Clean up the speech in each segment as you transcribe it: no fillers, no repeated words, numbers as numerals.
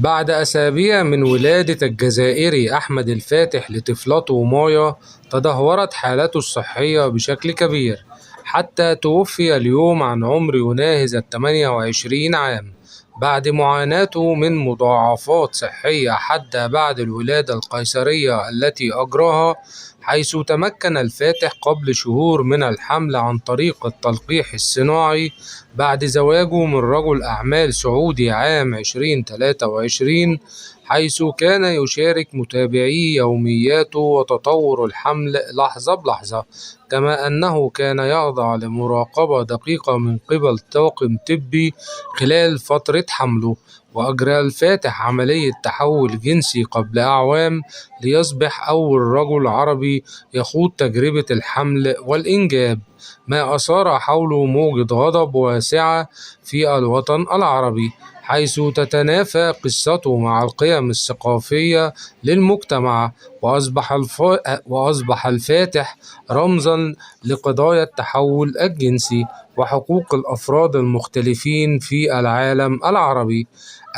بعد أسابيع من ولادة الجزائري أحمد الفاتح لطفلته مايا، تدهورت حالته الصحية بشكل كبير حتى توفي اليوم عن عمر يناهز 28 عام، بعد معاناته من مضاعفات صحية حادة بعد الولادة القيصرية التي أجراها، حيث تمكن الفاتح قبل شهور من الحمل عن طريق التلقيح الصناعي بعد زواجه من رجل أعمال سعودي عام 2023، حيث كان يشارك متابعيه يومياته وتطور الحمل لحظة بلحظة، كما أنه كان يخضع لمراقبة دقيقة من قبل طاقم طبي خلال فترة حمله. وأجرى الفاتح عملية تحول جنسي قبل أعوام ليصبح أول رجل عربي يخوض تجربة الحمل والإنجاب، ما أثار حوله موجة غضب واسعة في الوطن العربي، حيث تتنافى قصته مع القيم الثقافية للمجتمع. وأصبح الفاتح رمزًا لقضايا التحول الجنسي وحقوق الأفراد المختلفين في العالم العربي.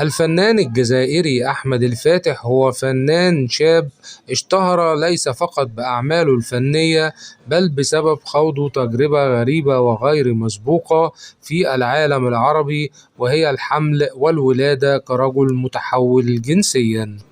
الفنان الجزائري أحمد الفاتح هو فنان شاب اشتهر ليس فقط بأعماله الفنية، بل بسبب خوضه تجربة غريبة وغير مسبوقة في العالم العربي، وهي الحمل والولادة كرجل متحول جنسيًا.